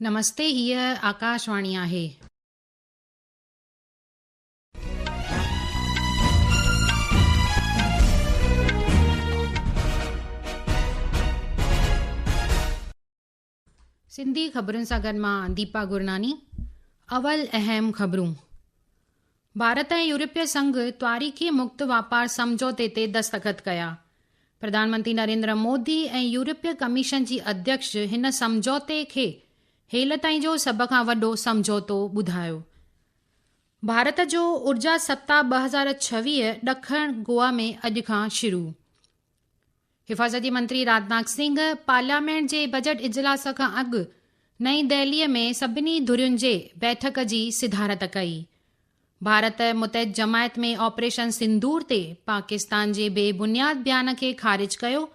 नमस्ते, हीअ आकाशवाणी आहे। सिंधी ख़बरुनि सां गॾु मां दीपा गुरनानी। अवल अहम ख़बरूं। भारत ऐं यूरोपीय संघ त्वारीख़ी मुक्त वापार समझौते ते दस्तख़त कया। प्रधानमंत्री नरेंद्र मोदी ऐं यूरोपीय कमीशन जी अध्यक्ष हिन समझौते खे हेल ताईं जो सभ खां वॾो समझौतो ॿुधायो। भारत जो ऊर्जा सप्ताह 2026 ॾखण गोवा में अॼु खां शुरू। हिफ़ाज़ती मंत्री राजनाथ सिंह पार्लियामेंट जे बजट इजलास खां अॻु नईं दिल्लीअ में सभिनी धुरियुनि जे बैठक जी सिधारत कई। भारत मुतहद जमायत में ऑपरेशन सिंदूर ते पाकिस्तान जे बेबुनियाद बयान खे ख़ारिज कयो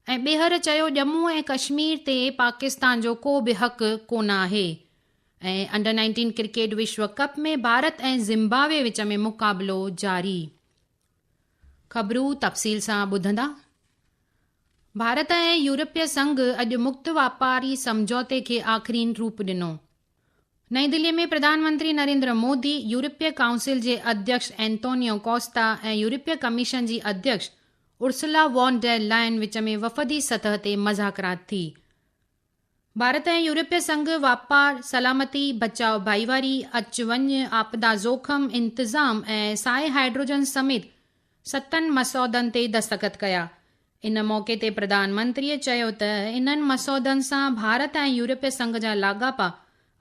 ऐं ॿीहर चयो जम्मू ऐं कश्मीर ते पाकिस्तान जो को बि हक़ कोन आहे। ऐं अंडर 19 क्रिकेट विश्व कप में भारत ऐं ज़िम्बाब्वे विच में मुक़ाबिलो जारी। ख़बरूं तफ़सील सां ॿुधंदा। भारत ऐं यूरोपीय संघ अॼु मुक्त वापारी समझौते खे आख़िरी रूप ॾिनो। नईं दिल्लीअ में प्रधानमंत्री नरेंद्र मोदी, यूरोपीय काउंसिल जे अध्यक्ष एंटोनियो कोस्टा ऐं यूरोपीय कमीशन जी अध्यक्ष उर्सुला वॉन डेर लायन विच में वफ़दी सतह ते मज़ाकरात थी। भारत ऐं यूरोपीय संघ वापार, सलामती, बचाव, भाईवारी, अचु वञु, आपदा जोखम, इंतज़ाम ऐं साए हाइड्रोजन समेत 7 मसौदनि ते दस्तख़त कया। इन मौक़े ते प्रधानमंत्रीअ चयो त इन्हनि मसौदनि सां भारत ऐं यूरोपीय संघ जा लाॻापा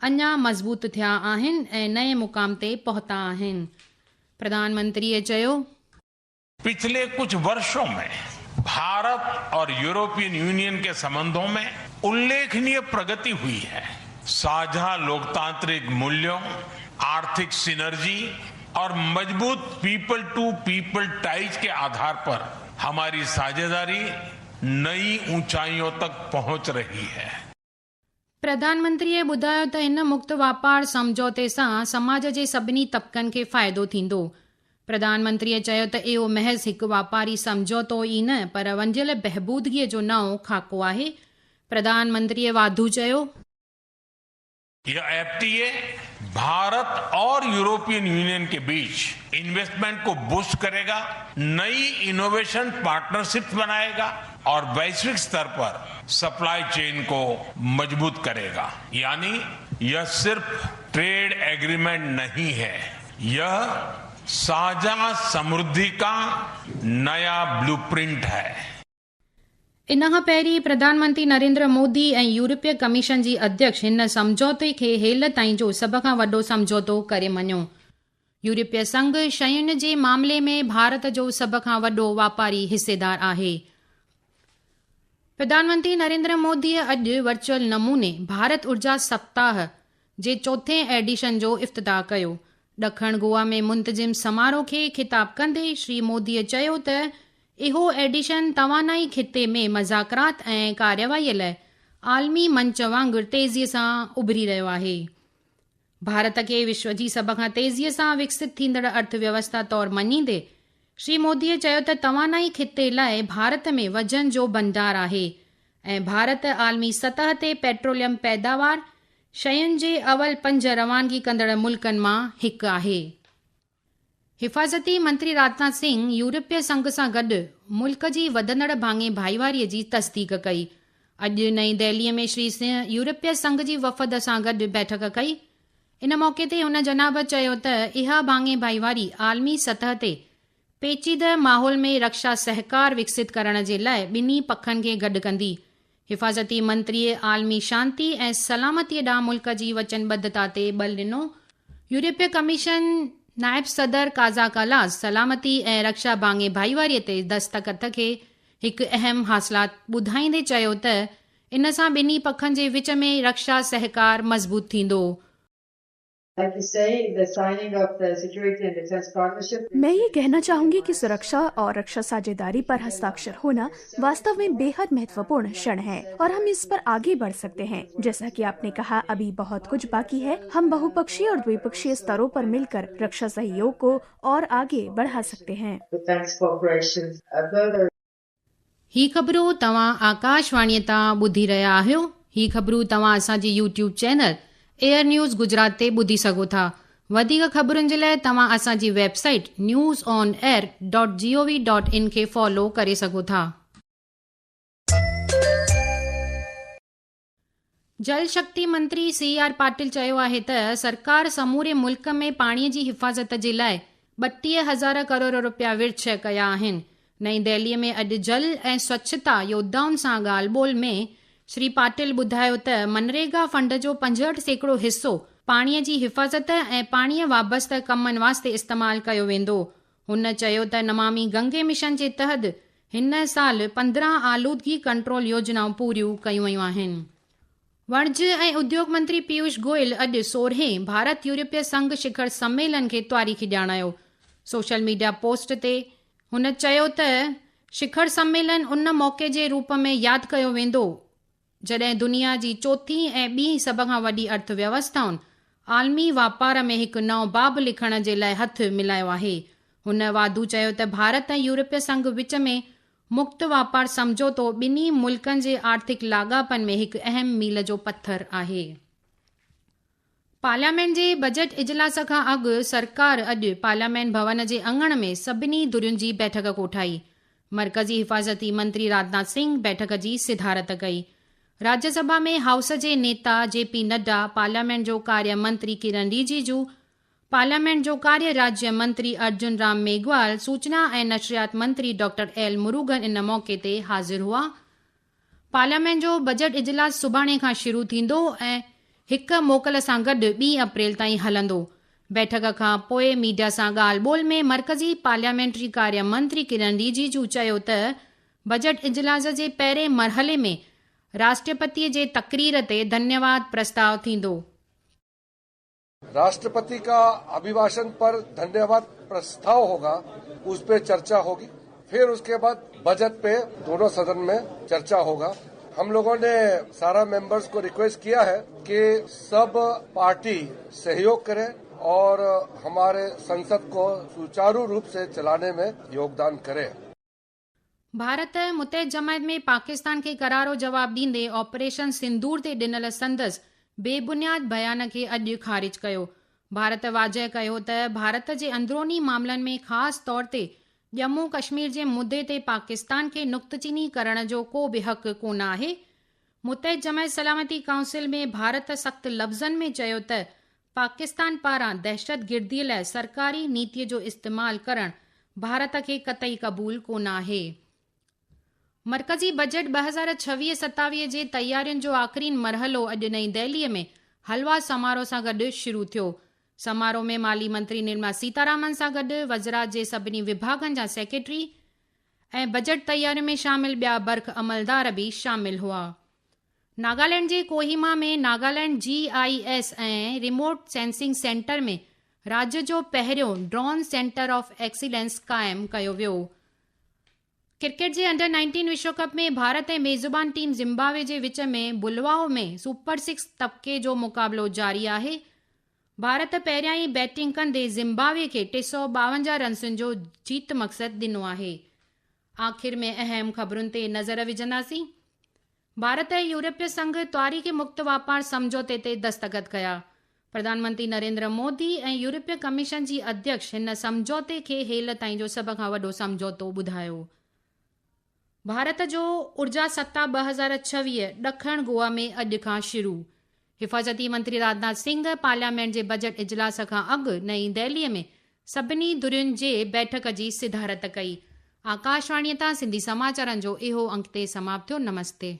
अञा मज़बूत थिया आहिनि ऐं नए मुक़ाम ते पहुता आहिनि। प्रधानमंत्रीअ चयो, पिछले कुछ वर्षों में भारत और यूरोपियन यूनियन के संबंधों में उल्लेखनीय प्रगति हुई है। साझा लोकतांत्रिक मूल्यों, आर्थिक सिनर्जी और मजबूत पीपल टू पीपल टाइज के आधार पर हमारी साझेदारी नई ऊंचाइयों तक पहुंच रही है। प्रधानमंत्रीअ ॿुधायो त हिन मुक्त वापार समझौते सां समाज जे सभिनी तबक़नि खे फ़ाइदो थींदो। प्रधानमंत्रीअ चयो त इहो महज़ हिकु वापारी समझौतो ई न पर वंजियल बहबूदगीअ जो नओं खाको आहे। प्रधानमंत्रीअ वाधू चयो, यह एफटीए भारत और यूरोपियन यूनियन के बीच इन्वेस्टमेंट को बूस्ट करेगा, नई इनोवेशन पार्टनरशिप बनाएगा और वैश्विक स्तर पर सप्लाई चेन को मजबूत करेगा। यानी यह सिर्फ ट्रेड एग्रीमेंट नहीं है, यह साझा समृद्धि का नया ब्लूप्रिंट है। इन खां पहिरीं प्रधानमंत्री नरेंद्र मोदी ऐं यूरोपीय कमीशन जी अध्यक्ष हिन समझौते खे हेल ताईं जो सभ खां वॾो समझौतो करे मञियो। यूरोपीय संघ शयुनि जे मामले में भारत जो सभ खां वॾो वापारी हिसेदार आहे। प्रधानमंत्री नरेंद्र मोदीअ अॼु वर्चुअल नमूने भारत ऊर्जा सप्ताह जे 4थे एडिशन जो इफ़्तिताह कयो। ॾखण गोवा में मुंतज़िम समारोह खे ख़िताब कंदे श्री मोदीअ चयो त इहो एडिशन तवानाई ख़िते में मज़ाकरात ऐं कार्यवाहीअ लाइ आलमी मंच वांगुरु तेज़ीअ सां उभरी रहियो आहे। भारत खे विश्व जी सभ खां तेज़ीअ सां विकसित थींदड़ अर्थव्यवस्था तौरु मञींदे श्री मोदीअ चयो त तवानाई ख़िते लाइ भारत में वजन जो भंडार आहे ऐं भारत आलमी सतह ते पेट्रोलियम पैदावार शयुनि जे अवल 5 रवानगी कंदड़ मुल्कनि मां हिकु आहे। हिफ़ाज़ती मंत्री राजनाथ सिंह यूरोपीय संघ सां गॾु मुल्क जी वधंदड़ भाङे भाईवारीअ जी तस्दीक कई। अॼु नईं दिल्लीअ में श्री सिंह यूरोपीय संघ जी वफ़द सां गॾु बैठक कई। इन मौक़े ते हुन जनाब चयो त इहा भाङे भाईवारी आलमी सतह ते पेचीदह माहौल में रक्षा सहकार विकसित करण जे लाइ ॿिन्ही पखनि खे गॾु कंदी। हिफ़ाज़ती मंत्रीअ आलमी शांती ऐं सलामतीअ ॾांहुं मुल्क जी वचनबद्धता ते ॿल ॾिनो। यूरोपीय कमीशन नायब सदर काज़ा कलास सलामती ऐं रक्षा भाङे भाईवारीअ ते दस्तख़त खे हिकु अहम हासिलात ॿुधाईंदे चयो त इन सां ॿिन्ही पखनि जे विच में रक्षा सहकार मज़बूत थींदो। मैं ये कहना चाहूंगी कि सुरक्षा और रक्षा साझेदारी पर हस्ताक्षर होना वास्तव में बेहद महत्वपूर्ण क्षण है और हम इस पर आगे बढ़ सकते हैं। जैसा कि आपने कहा, अभी बहुत कुछ बाकी है। हम बहुपक्षीय और द्विपक्षीय स्तरों पर मिलकर रक्षा सहयोग को और आगे बढ़ा सकते हैं। ही ख़बरूं तव्हां आकाशवाणीअ तां ॿुधी रहिया आहियो। ही ख़बरूं तव्हां असांजी YouTube channel air news Gujarat ते ॿुधी सघो था। वधीक ख़बरुनि जे लाइ तव्हां असांजी वेबसाइट newsonair.gov.in खे फॉलो करे सघो था। जल शक्ति मंत्री CR पाटिल चयो आहे त सरकार समूरे मुल्क में पाणीअ जी हिफ़ाज़त जे लाइ 32,000 करोड़ रुपया विर्छ कया आहिनि। नई दिल्लीअ में अॼु जल ऐं स्वच्छता योद्धाउनि सां ॻाल्हि ॿोल में श्री पाटिल ॿुधायो त मनरेगा फंड जो 65% हिस्सो पाणीअ जी हिफ़ाज़त ऐं पाणीअ वाबस्तु कमनि वास्ते इस्तेमालु कयो वेंदो। हुन चयो त नमामि गंगे मिशन जे तहत हिन साल 15 आलूदगी कंट्रोल योजनाऊं पूरियूं कयूं वयूं आहिनि। वाणिज्य ऐं उद्योग मंत्री पीयूष गोयल अॼु 16हें भारत यूरोपीय संघ शिखर सम्मेलन खे तारीख़ ॼाणायो। सोशल मीडिया पोस्ट ते हुन चयो त शिखर सम्मेलन उन मौक़े जे रूप में यादि कयो वेंदो जॾहिं दुनिया जी चोथीं ऐं ॿी सभ खां वॾी अर्थव्यवस्थाउनि आलमी वापार में हिकु नओं बाब लिखण जे लाइ हथु मिलायो आहे। हुन वाधू चयो त भारत ऐं यूरोपीय संघ विच में मुक्त वापार समझौतो ॿिन्ही मुल्कनि जे आर्थिक लाॻापनि में हिकु अहम मील जो पत्थर आहे। पार्लियामेंट जे बजट इजलास खां अॻु सरकार अॼु पार्लियामेंट भवन जे अङण में सभिनी धुरियुनि जी बैठक कोठाई। मरकज़ी हिफ़ाज़ती मंत्री राजनाथ सिंह बैठक जी सिधारत कई। राज्यसभा में हाउस जे नेता JP नड्डा, पार्लियामेंट जो कार्य मंत्री किरण रिजिजू, पार्लियामेंट जो कार्य राज्य मंत्री अर्जुन राम मेघवाल, सूचना ऐं नशरियात मंत्री डॉक्टर L मुरुगन इन मौक़े ते हाज़िर हुआ। पार्लियामेंट जो बजट इजलास सुभाणे खां शुरू थींदो ऐं 1 मोकल सां गॾु 2 अप्रैल ताईं हलंदो। बैठक खां पोइ मीडिया सां ॻाल्हि ॿोल में मरकज़ी पार्लियामेंट्री कार्य मंत्री किरण रिजिजू चयो त बजट इजलास जे पहिरें मरहले में राष्ट्रपति जे तकरीर ते धन्यवाद प्रस्ताव थींदो। राष्ट्रपति का अभिभाषण पर धन्यवाद प्रस्ताव होगा, उस पे चर्चा होगी। फिर उसके बाद बजट पे दोनों सदन में चर्चा होगा। हम लोगों ने सारा मेंबर्स को रिक्वेस्ट किया है कि सब पार्टी सहयोग करें और हमारे संसद को सुचारू रूप से चलाने में योगदान करें। भारत मुत्तहिद जमायत में पाकिस्तान खे करारो जवाब ॾींदे ऑपरेशन सिंदूर ते ॾिनल संदसि बेबुनियाद बयान खे अॼु ख़ारिज कयो। भारत वाज़ह कयो त भारत जे अंदरूनी मामलनि में ख़ासि तौर ते जम्मू कश्मीर जे मुदे ते पाकिस्तान खे नुक्तचीनी करण जो को बि हक़ कोन आहे। मुत्तहिद जमायत सलामती काउंसिल में भारत सख़्त लफ़्ज़नि में चयो त पाकिस्तान पारां दहशतगिर्दीअ लाइ सरकारी नीतीअ जो इस्तेमालु करणु भारत खे क़तई क़बूल कोन आहे। मरकज़ी बजट 2026-27 जे तयारियुनि जो आख़िरी मरहलो अॼु नई दिल्लीअ में हलवा समारोह सां गॾु शुरू थियो। समारोह में माली मंत्री निर्मला सीतारामन सां गॾु वज़रात जे सभिनी विभागनि जा सेक्रेटरी ऐं बजट तयारियुनि में शामिल ॿिया बर्ख अमलदार बि शामिल हुआ। नागालैंड जे कोहिमा में नागालैंड GIS ऐं रिमोट सेंसिंग सेंटर में राज्य जो पहिरियों ड्रोन सेंटर ऑफ एक्सीलेंस क़ाइमु कयो वियो। क्रिकेट जे अंडर 19 विश्व कप में भारत ऐं मेज़बान टीम ज़िम्बाब्वे जे विच में बुलवाओ में सुपर 6 तबके जो मुक़ाबिलो जारी आहे। भारत पहिरियां ई बैटिंग कंदे ज़िम्बाब्वे खे 352 रन्सुनि जो जीत मक़सदु ॾिनो आहे। आख़िर में अहम ख़बरुनि ते नज़र विझंदासीं। भारत ऐं यूरोपीय संघ तारीख़ मुक्त वापार समझौते ते दस्तख़त कया। प्रधानमंत्री नरेंद्र मोदी ऐं यूरोपीय कमीशन जी अध्यक्ष हिन समझौते खे हेल ताईं जो सभ खां वॾो समझौतो ॿुधायो। भारत जो ऊर्जा सप्ताह 2026 ॾखण गोवा में अॼु खां शुरू। हिफ़ाज़ती मंत्री राजनाथ सिंह पार्लियामेंट जे बजट इजलास खां अॻु नई दिल्लीअ में सभिनी धुरियुनि जे बैठक जी सिधारत कई। आकाशवाणीअ तां सिंधी समाचारनि जो इहो अंक ते समाप्त थियो। नमस्ते।